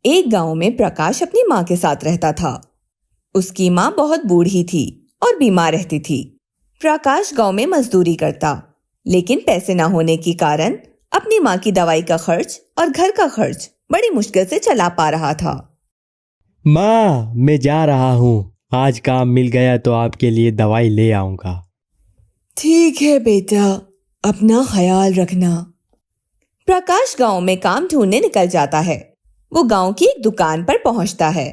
एक गांव में प्रकाश अपनी माँ के साथ रहता था। उसकी माँ बहुत बूढ़ी थी और बीमार रहती थी। प्रकाश गांव में मजदूरी करता, लेकिन पैसे न होने के कारण अपनी माँ की दवाई का खर्च और घर का खर्च बड़ी मुश्किल से चला पा रहा था। माँ, मैं जा रहा हूँ। आज काम मिल गया तो आपके लिए दवाई ले आऊंगा। ठीक है बेटा, अपना ख्याल रखना। प्रकाश गांव में काम ढूंढने निकल जाता है। वो गांव की एक दुकान पर पहुंचता है।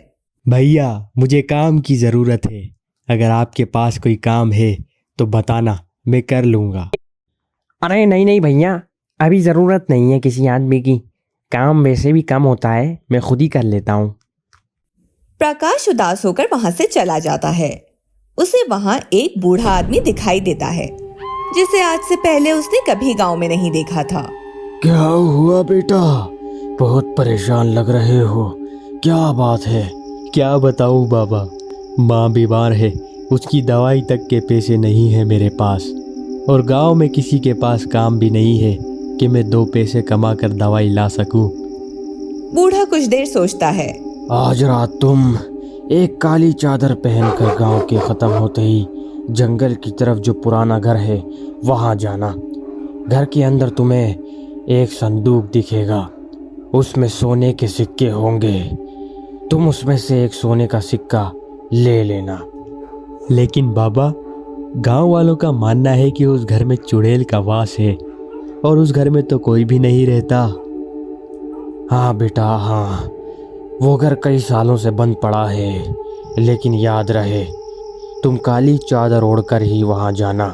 भैया, मुझे काम की ज़रूरत है। अगर आपके पास कोई काम है तो बताना, मैं कर लूँगा। अरे नहीं नहीं भैया, अभी ज़रूरत नहीं है किसी आदमी की। काम वैसे भी कम होता है, मैं खुद ही कर लेता हूँ। प्रकाश उदास होकर वहां से चला जाता है। उसे वहां एक बूढ़ा आदमी दिखाई देता है, जिसे आज से पहले उसने कभी गांव में नहीं देखा था। क्या हुआ बेटा? बहुत परेशान लग रहे हो, क्या बात है? क्या बताऊँ बाबा, माँ बीमार है, उसकी दवाई तक के पैसे नहीं है मेरे पास, और गांव में किसी के पास काम भी नहीं है कि मैं 2 पैसे कमा कर दवाई ला सकूं। बूढ़ा कुछ देर सोचता है। आज रात तुम एक काली चादर पहनकर गांव के खत्म होते ही जंगल की तरफ जो पुराना घर है वहां जाना। घर के अंदर तुम्हें एक संदूक दिखेगा, उसमें सोने के सिक्के होंगे। तुम उसमें से एक सोने का सिक्का ले लेना। लेकिन बाबा, गांव वालों का मानना है कि उस घर में चुड़ैल का वास है, और उस घर में तो कोई भी नहीं रहता। हाँ बेटा हाँ, वो घर कई सालों से बंद पड़ा है, लेकिन याद रहे तुम काली चादर ओढ़कर ही वहाँ जाना,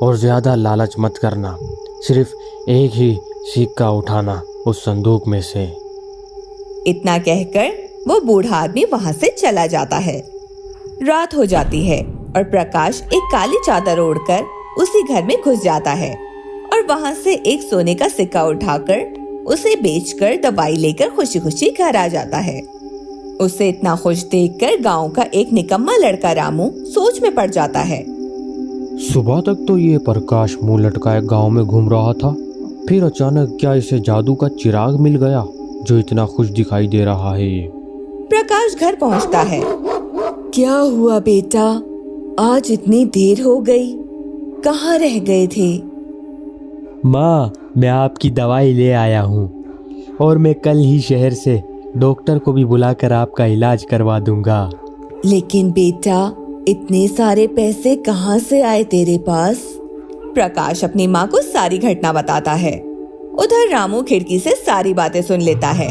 और ज़्यादा लालच मत करना। सिर्फ एक ही सिक्का उठाना उस संदूक में से। इतना कहकर वो बूढ़ा आदमी वहां से चला जाता है। रात हो जाती है और प्रकाश एक काली चादर ओढ़कर उसी घर में घुस जाता है और वहां से एक सोने का सिक्का उठाकर उसे बेचकर दवाई लेकर खुशी खुशी घर आ जाता है। उसे इतना खुश देखकर गांव का एक निकम्मा लड़का रामू सोच में पड़ जाता है। सुबह तक तो ये प्रकाश मुंह लटकाए गांव में घूम रहा था, फिर अचानक क्या इसे जादू का चिराग मिल गया जो इतना खुश दिखाई दे रहा है? प्रकाश घर पहुंचता है। क्या हुआ बेटा, आज इतनी देर हो गई, कहाँ रह गए थे? माँ, मैं आपकी दवाई ले आया हूँ, और मैं कल ही शहर से डॉक्टर को भी बुलाकर आपका इलाज करवा दूंगा। लेकिन बेटा, इतने सारे पैसे कहाँ से आए तेरे पास? प्रकाश अपनी माँ को सारी घटना बताता है। उधर रामू खिड़की से सारी बातें सुन लेता है।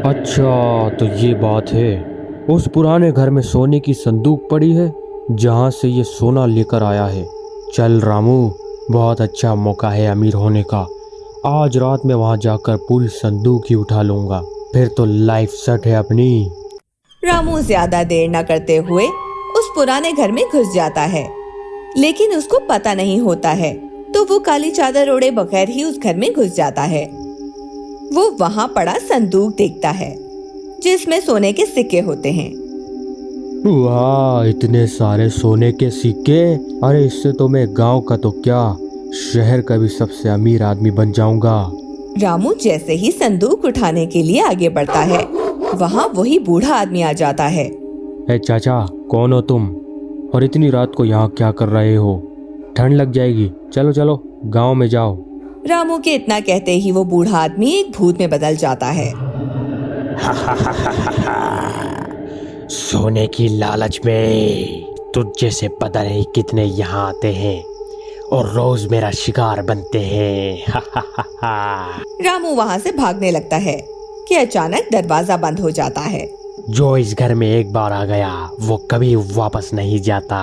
अच्छा, तो ये बात है। उस पुराने घर में सोने की संदूक पड़ी है जहाँ से ये सोना लेकर आया है। चल रामू, बहुत अच्छा मौका है अमीर होने का। आज रात में वहाँ जाकर पूरी संदूक ही उठा लूंगा, फिर तो लाइफ सेट है अपनी। रामू ज्यादा देर न करते हुए उस पुराने घर में घुस जाता है, लेकिन उसको पता नहीं होता है तो वो काली चादर ओढ़े बगैर ही उस घर में घुस जाता है। वो वहाँ पड़ा संदूक देखता है जिसमें सोने के सिक्के होते हैं। वाह, इतने सारे सोने के सिक्के! अरे इससे तो मैं गांव का तो क्या, शहर का भी सबसे अमीर आदमी बन जाऊंगा। रामू जैसे ही संदूक उठाने के लिए आगे बढ़ता है, वहाँ वही बूढ़ा आदमी आ जाता है। ए चाचा, कौन हो तुम, और इतनी रात को यहाँ क्या कर रहे हो? ठंड लग जाएगी, चलो चलो गांव में जाओ। रामू के इतना कहते ही वो बूढ़ा आदमी एक भूत में बदल जाता है। सोने की लालच में तुझ जैसे पता नहीं कितने यहाँ आते हैं और रोज मेरा शिकार बनते हैं। रामू वहाँ से भागने लगता है कि अचानक दरवाजा बंद हो जाता है। जो इस घर में एक बार आ गया वो कभी वापस नहीं जाता।